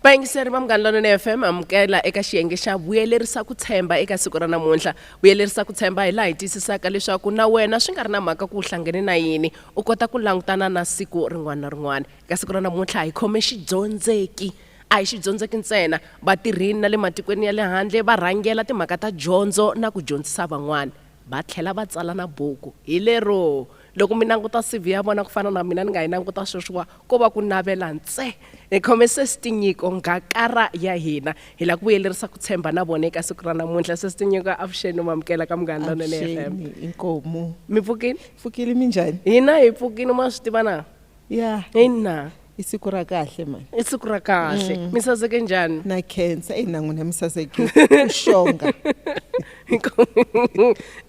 Bayingiseri va Muganga Lonene FM amukela eka xiyenge xa Vuyelerisa ku Tshembha eka siku ra namuntlha. Vuyelerisa ku Tshembha hi laha hi tiyisisaka leswaku na wena swi nga ri na mhaka ku hlangane na yini u kota ku langutana na siku rin'wana na rin'wana. Eka siku ra namuntlha hi khome xidyondzeki. A hi xidyondzeki ntsena, vatirhini na le matikweni ya le handle va rhangela timhaka ta dyondzo na ku dyondzisa van'wana. Va tlhela va tsala na buku hi lero loko mi languta CV ya vona ku fana na mina ni nga yi languta sweswiwa ko va ku navela ntse hi khome sesitinyiko ngakara ya hina hi la ku vuyelerisa ku tshemba na vona eka siku ra namuntlha sesitinyiko avuxeni mamukela ka Muganga Lonene FM. Inkomo. Mi pfukile? Pfukile minjhani? Hina hi pfukile ma swi tiva na? Yeah. Hina Isiku ra kahle man. i siku ra kahle mi saseke njhani? Na cancer n'wina mi sasekile. Ushonga.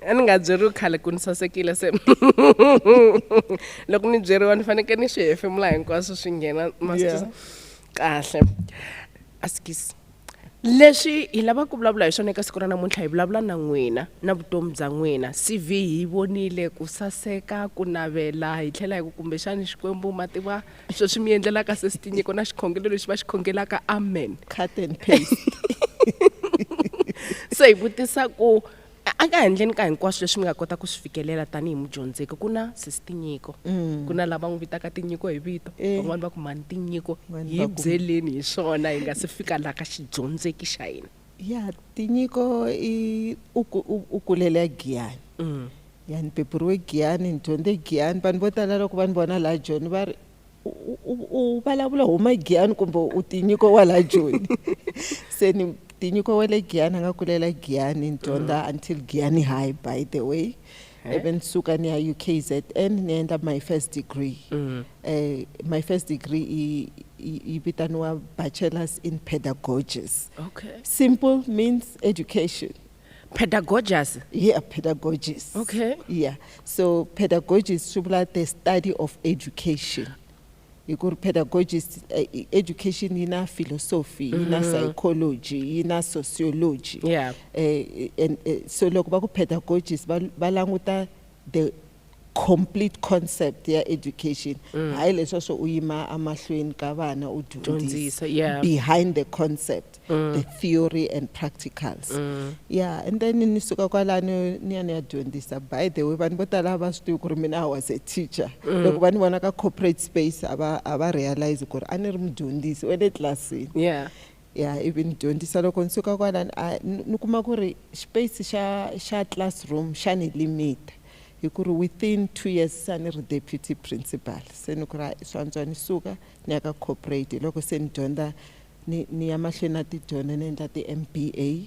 A ni nga byeriwi khale ku ni sasekile se loko ni byeriwa ni fanekele ni swi hefemula hinkwaswo swi nghena kahle. Askisi leswi hi lava ku vulavula hi swona eka siku ra namuntlha hi vulavula na n'wina na vutomi bya n'wina. CV hi vonile ku saseka ku navela hi tlhela hi ku kumbexani Xikwembu ma tiva sweswi mi endlelaka sesitinyiko na xikhongelo lexi va xi khongelaka amen. Cut and paste. Se hi vutisa ku aka handleni ka hinkwaswo leswi mi nga kota ku swi fikelela tanihi mudyondzeki ku na sesitinyiko ku na lava n'wi vitaka tinyiko hi vito van'wani va ku mani tinyiko hi byeleni hi swona hi nga se fika laha ka xidyondzeki xa hina. Ya tinyiko i u kulela Giyani. Ya ni pepuriwe Giyani ni dyondze Giyani vanhu vo tala loko va ni vona laha Joni va ri u vulavula huma Giyani kumbe u tinyiko wa laha Joni. Se ni tinyiko wa le Giyani nga kulela Giyani ni dyondza until Giyani High by the way. Even suka ni ya UKZN ni endla my first degree. My first degree i vitaniwa bachelor's in pedagogies. Okay. Simple means education. Pedagogies? Yeah, pedagogies. Okay. Yeah. So pedagogies swi vula the study of education. Ikur pedagogies education ina philosophy, ina psychology, ina sociology. Yeah. And so loko va ku pedagogies va languta the complete concept ya education. Hayi leswo swo u yima amahlweni ka vana u dyondzisa. Behind the concept, the theory and practicals. Yeah, and then ni suka kwalano ni ya dyondzisa. By the way vanhu vo tala va swi tivi ku ri mina I was a teacher. Loko va ni vona ka corporate space aba realize ku ri a ni ri mudyondzisi wa le tlilasini. Yeah. Yeah, even dyondzisa loko ni suka kwalano ni kuma ku ri space xa classroom xa ni limit. Within 2 years sani ri deputy principal se ni ku ra swantswa ni suka ni ya ka corporate loko se ni dyondza ni ya mahlweni na tidyondzo ni endla ti-MBA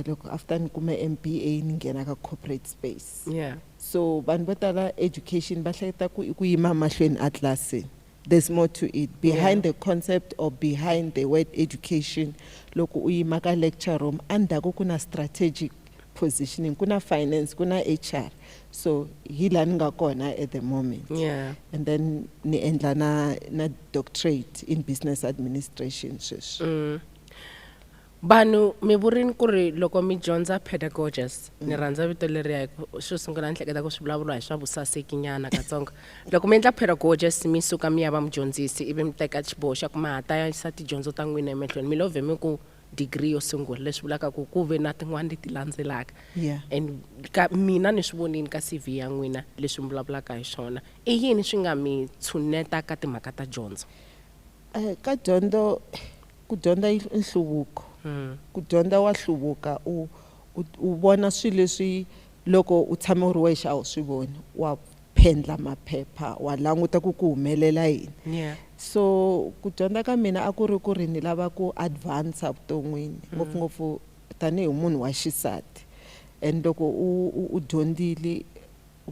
loko after ni kume MBA ni nghena ka corporate space. Yeah. So vanhu vo tala education va hleketa ku i ku yima mahlweni a tlilasini. There's more to it behind the concept or behind the word education. Loko u yima ka lecture room andaku kuna strategic positioning, kuna finance, kuna HR. So hila nga kona at the moment. Yeah. And then ni endla na doctorate in business administration. Vanhu mi vurini ku ri loko mi dyondza pedagogies ni rhandza vito leriya xo sungula ni hleketa ku swi vulavuriwa hi swa vusaseki nyana katsongo. Loko mi endla pedagogies mi suka mi ya va mudyondzisi ivi mi teka xiboho xa ku ma ha ta yisa tidyondzo ta n'wina emahlweni mi lovhe mi ku degree yo sungula leswi vulaka ku ve na tin'wana leti landzelaka. Yeah. And mina ni swi vonini ka CV ya n'wina leswi mi vulavulaka hi swona i yini swi nga mi tshuneta ka timhaka ta dyondzo? Ka dyondzo ku dyondza nhluvuko. Ku dyondza wa hluvuka u vona swilo leswi loko u tshama u ri wexe a wu swi voni wa phendla maphepha wa languta ku humelela yini. Yeah. So ku dyondza ka mina a ku ri ni lava ku advance vuton'wini ngopfungopfu tanihi munhu wa xisati and loko u dyondzile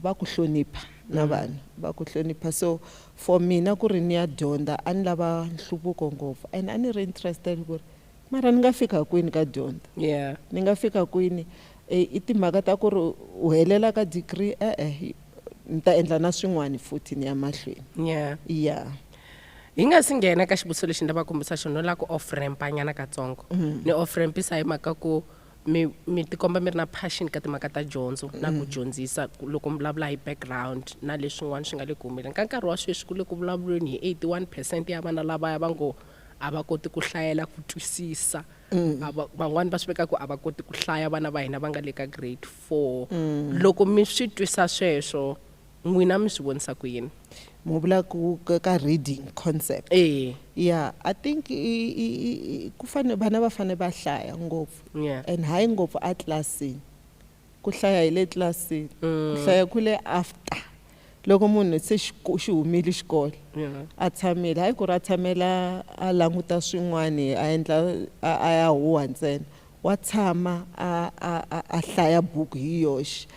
va ku hlonipha na vanhu va ku hlonipha. So for mina ku ri ni ya dyondza a ni lava nhluvuko ngopfu and a ni ri interested ku ri mara ni nga fika kwini ka dyondza. Yeah. Ni nga fika kwini i timhaka ta ku ri u helela ka degree ni ta endla na swin'wana futhi ni ya mahlweni. Yeah. Yeah. Hi nga si nghena ka xivutiso lexi ni lava kombisa xona la ku off ramp nyana katsongo. Ni off rampisa hi mhaka ku mi tikomba mi ri na passion ka timhaka ta dyondzo na ku dyondzisa loko mi vulavula hi background na leswin'wana swi nga le ku humeleleni ka nkarhi wa sweswi ku le ku vulavuleni hi 81% ya vana lavaya va ngo a va koti ku hlayela ku twisisa van'wani va swi veka ku a va koti ku hlaya vana va hina va nga le ka grade 4 loko mi swi twisa sweswo n'wina mi swi vonisa ku yini mo vula ku ka reading concept yeah I think ku fane vana va fane va hlaya ngopfu and hayi ngopfu a classini ku hlaya hi le classini ku hlaya ku le after loko munhu se xi humile xikolo a tshamile hayi ku ri a tshamela a languta swin'wani a endla a ya huwa ntsena wa tshama a hlaya buku hi yoxe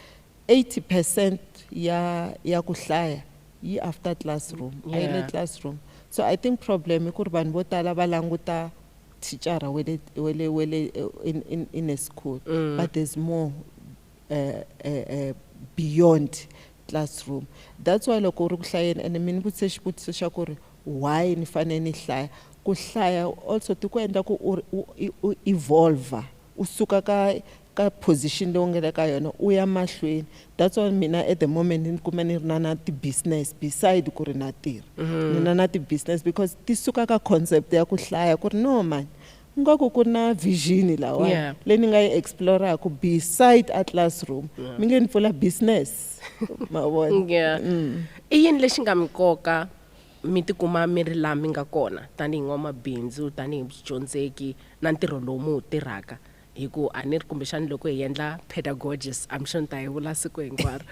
80% ya ku hlaya yi after classroom a yi le classroom so I think problem i ku ri vanhu vo tala va languta teacher wele in a school but there's more beyond classroom. That's why loko uri ku hlayeni and mina vutise xivutiso xa ku ri why ni fane ni hlaya ku hlaya also ti ku endla ku u evolve u suka ka position leyi u nga le ka yona u ya mahlweni. That's why mina at the moment ni kuma ni ri na ti business beside ku ri na tirha ni na ti business because ti suka ka concept ya ku hlaya ku ri no man nga ku na vision lawa leyi nga yi explore ku beside a classroom mi nge ni pfula business i yini lexi nga mi koka mi tikuma mi ri laha mi nga kona tanihi n'wamabindzu tanihi dyondzeki na ntirho lowu mu wu tirhaka hi ku a ni ri kumbexani loko hi endla pedagogist I'm sure ni ta hi vula siku hinkwaro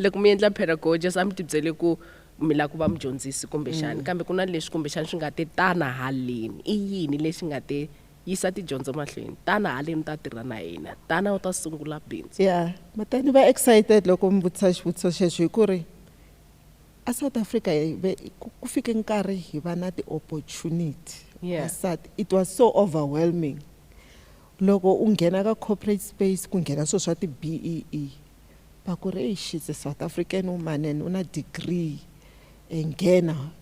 loko mi endla pedagogist a mi tibyele ku mi lava ku va mudyondzisi kumbexani kambe ku na leswi kumbexani swi nga te tana haleni i yini lexi nga te yisa tidyondzo mahlweni tana haleni ta tirha na hina tana u ta sungula bindzu matani va excited loko mi vutisa xivutiso xexo hi ku ri a South Africa ku fike nkarhi hi va na ti-opportunity it was so overwhelming loko u nghena ka corporate space ku nghena swilo swa ti-BEE va ku ri she's a South African woman and una degree nghena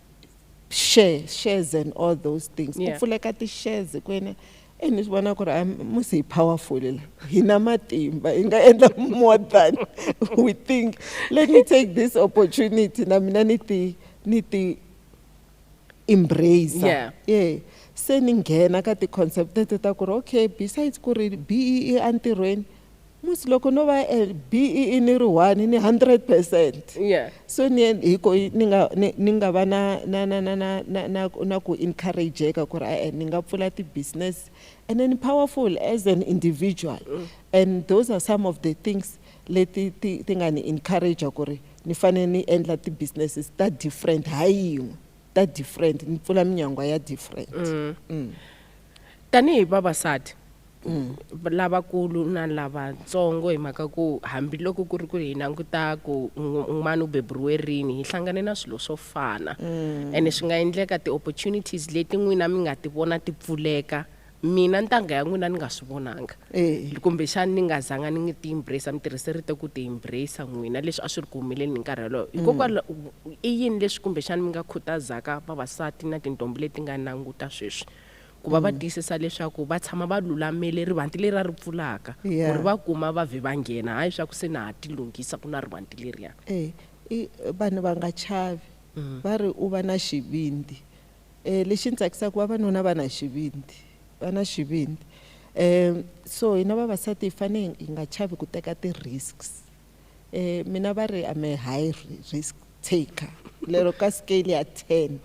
shares and all those things ku pfuleka ti-shares kwene ni swi vona ku ri musi hi powerful la hina matimba hi nga endla more than we think let me take this opportunity na mina ni ti embrace se ni nghena ka ti-concept ta ku ri okay besides ku ri BEE antirhweni musi loko no va BEE ni ri 1 ni 100% so ni nga va na ku encourage ka ku ri ni nga pfula ti-business and then powerful as an individual and those are some of the things leti ti nga ni encourage ku ri ni fanele ni endla ti-businesses ta different hayi yin'we ta different ni pfula minyangwa ya different tanihi vavasati lavakulu na lavatsongo hi mhaka ku hambiloko ku ri ku hi languta ku n'wana u beburiwe rini hi hlangane na swilo swo fana and swi nga endleka ti-opportunities leti n'wina mi nga ti vona ti pfuleka mina ntanga ya n'wina ni nga swi vonanga kumbexani ni nga zanga ni ngi ti embrace mi tirhise rito ku ti embrace n'wina leswi a swi ri ku humeleni hi nkarhi wolowo hikokwalaho i yini leswi kumbexani mi nga khutazaka vavasati na tintombi leti nga languta sweswi ku va va tiyisisa leswaku va tshama va lulamele rivanti leri ri pfulaka ku ri va kuma va vhe va nghena hayi swa ku se na ha ti lunghisa ku na rivanti leriya vanhu va nga chavi va ri u va na xivindi lexi ni tsakisaka vavanuna va na xivindi so hina vavasati hi fane hi nga chavi ku teka ti-risks mina va ri I'm a high risk taker lero ka scale ya 10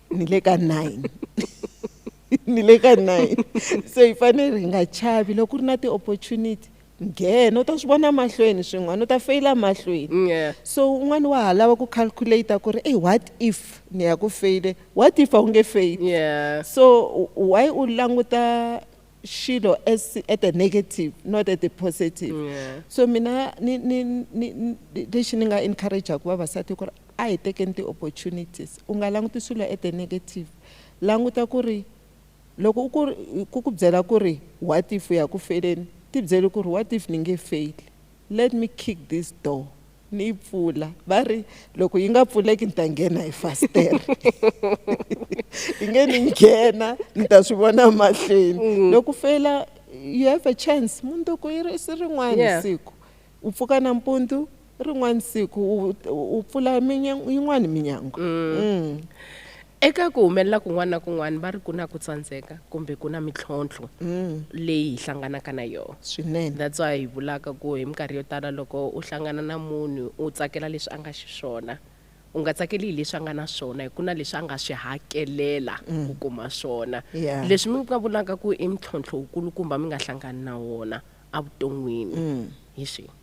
ni le ka 9 ni le ka 9 so hi fanele hi nga chavi loko ku ri na ti-opportunity nghena u ta swi vona mahlweni swin'wana u ta feyila mahlweni so un'wana wa ha lava ku calculate ku ri what if ni ya ku feyile what if a wu nge feyili so why u languta xilo at a negative not at a positive so mina lexi ni nga encourageaku vavasati ku ri a hi tekeni ti-opportunities u nga languti swilo at a negative languta ku ri loko ku byela ku ri what if ya ku feleni ti byeli ku ri what if ni nge fail let me kick this door ni pfula va ri loko yi nga pfuleki ni ta nghena hi fastere yi nge ni nghena ni ta swi vona mahlweni loko fela you have a chance mundzuku yi ri rin'wana siku u pfuka nampundzu rin'wana siku u pfula yin'wana minyango eka ku humelela kun'wana na kun'wana va ri ku na ku tsandzeka kumbe ku na mintlhontlho leyi hi hlanganaka na yona swinene. that's why hi vulaka ku hi minkarhi yo tala loko u hlangana na munhu u tsakela leswi a nga xiswona u nga tsakeli hi leswi a nga na swona hi ku na leswi a nga swi hakelela ku kuma swona Yeah. leswi mi nga vulaka ku i mintlhontlho wukulukumba mi nga hlangani na wona evuton'wini hi swihi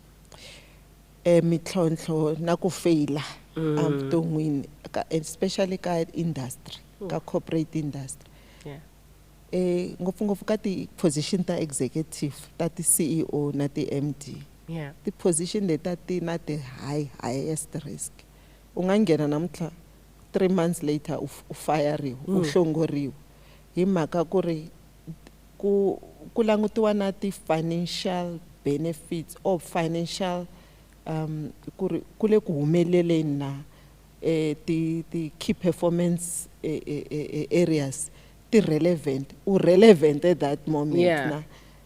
Mintlhontlho na ku faila evuton'wini especially ka industry ka corporate industry yeah ngopfungopfu ka ti-position ta executive ta ti-CEO na ti-MD yeah ti-position leta ti na highest risk u nga nghena namuntlha 3 months later u fayariwa u hlongoriwa hi mhaka ku ri ku langutiwa na ti-financial benefits or financial ku ri ku le ku humeleleni na ti-key performance areas ti-relevant relevant at that moment Yeah. na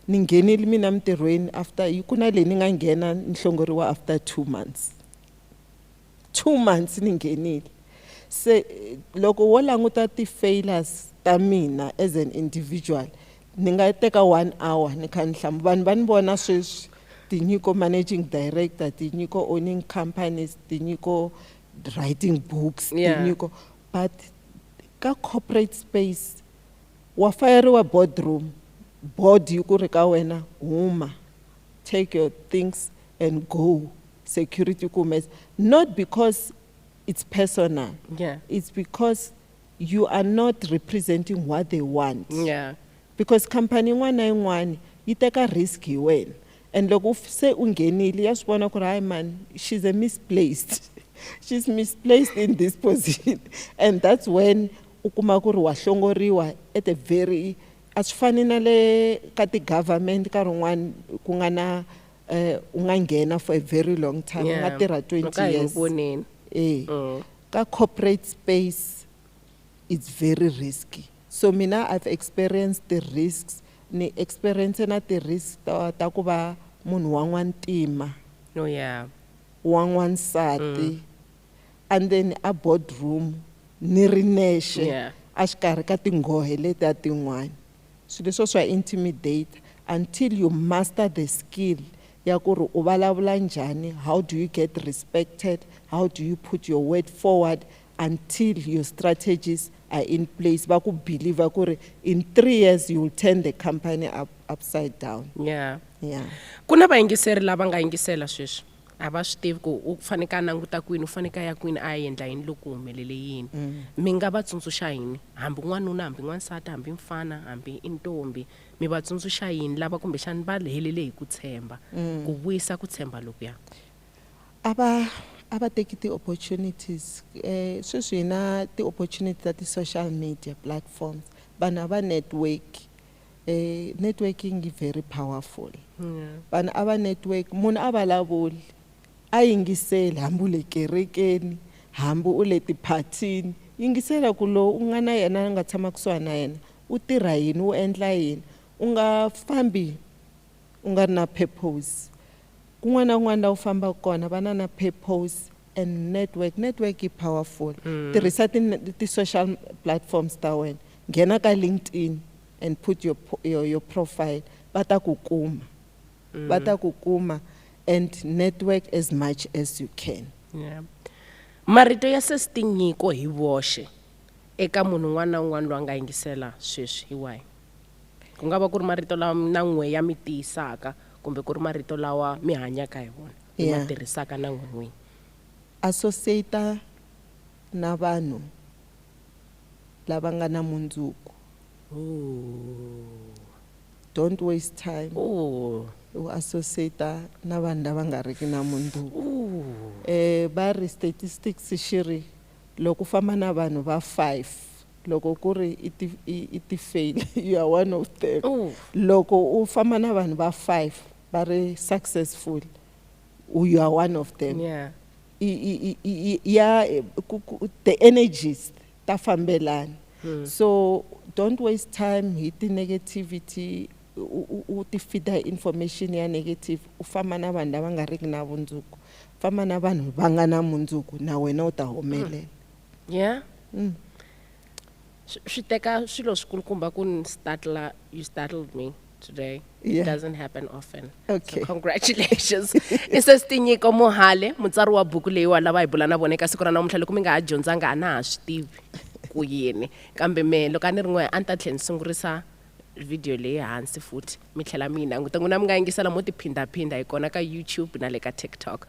ni nghenile mina mintirhweni after ku na leyi ni nga nghena ni hlongoriwa after 2 months 2 months ni nghenile se loko wo languta ti-failures ta mina as an individual ni nga teka 1 hour ni kha ni hlamu vanhu va ni vona sweswi tinyiko managing director tinyiko owning companies tinyiko writing books Yeah. tinyiko but ka corporate space wa fayeriwa boardroom board yi ku ri ka wena huma take your things and go security kumes not because it's personal yeah it's because you are not representing what they want yeah because company yin'wana na yin'wana yi teka risk hi wena and loko se u nghenile ya swi vona ku ri hayi man she's she's misplaced in this position and that's when u kuma ku ri wa hlongoriwa at a very a swi fani na le ka ti-government nkarhi wun'wana ku nga na u nga nghena for a very long time u nga tirha 20 years ka corporate space it's very risky so mina I've experienced the risks ni experience na ti-risks ta ku va munhu wa n'wantima oh yeah wa n'wansati and then a boardroom ni ri nexe Yeah. a xikarhi ka tinghohe leti tin'wana swilo leswo swa intimidate until you master the skill ya ku ri u vulavula njhani how do you get respected how do you put your word forward until your strategies are in place va ku believe ku ri in 3 years you will turn the company upside down yeah yeah ku na vayingiseri lava nga yingisela sweswi a va swi tivi ku u faneke a languta kwini u faneke a ya kwini a ya endla yini loko humelele yini mi nga va tsundzuxa yini hambi n'wanuna hambi n'wansati hambi mfana hambi intombi mi va tsundzuxa yini lava kumbexani va helele hi ku tshemba ku vuyisa ku tshemba lokuya aba teki ti-opportunities sweswi na ti-opportunity ta ti-social media platforms vanhu ava networking is very powerful vanhu ava network munhu a vulavuli a yingiseli hambi u le kerekeni hambi u le tiphatini yingisela ku lowu u nga na yena a nga tshama kusuhani na yena u tirha yini u endla yini u nga fambi u nga ri na purpose kun'wana na kun'wana la u fambaka kona va na purpose and network is powerful tirhisa ti-social platforms ta wena nghena ka LinkedIn and put your profile va ta ku kuma and network as much as you can yeah marito ya sesitinyiko hi voxe eka munhu un'wana na un'wana loyi a nga yingisela sweswi hi wahi ku nga va ku ri marito lawa na n'we ya mi tiyisaka kumbe ku ri marito lawa mi hanyaka hi wona mi ma tirhisaka na n'we n'wini associate na vanhu lava nga na mundzuku don't waste time u associate na vanhu lava nga riki na mundzuku va ri statistics xiri loko famba na vanhu va 5 loko ku ri i ti fail you are one of them loko u famba na vanhu va 5 va ri successful you are one of them yeah the energies ta fambelana so don't waste time hi ti negativity u ti feeder information ya negative u famba na vanhu lava nga riki na vundzuku famba na vanhu va nga na mundzuku na wena u ta humelela yeah swi teka swilo swikulukumba ku you startled me today. Yeah. It doesn't happen often. Okay. So congratulations. Inses Teboho Mohale, mutsari wa buku leyi wa lava hi bula na vona eka siku ra namuntlha loko mi nga ha dyondzanga a na ha swi tivi ku yini. Kambe me loko a ni ri n'we a ni ta tlhela ni sungurisa video leyi hansi futhi mi tlhela mi yi languta n'wina mi nga yingisela mo tiphindaphinda hi kona ka YouTube na le ka TikTok.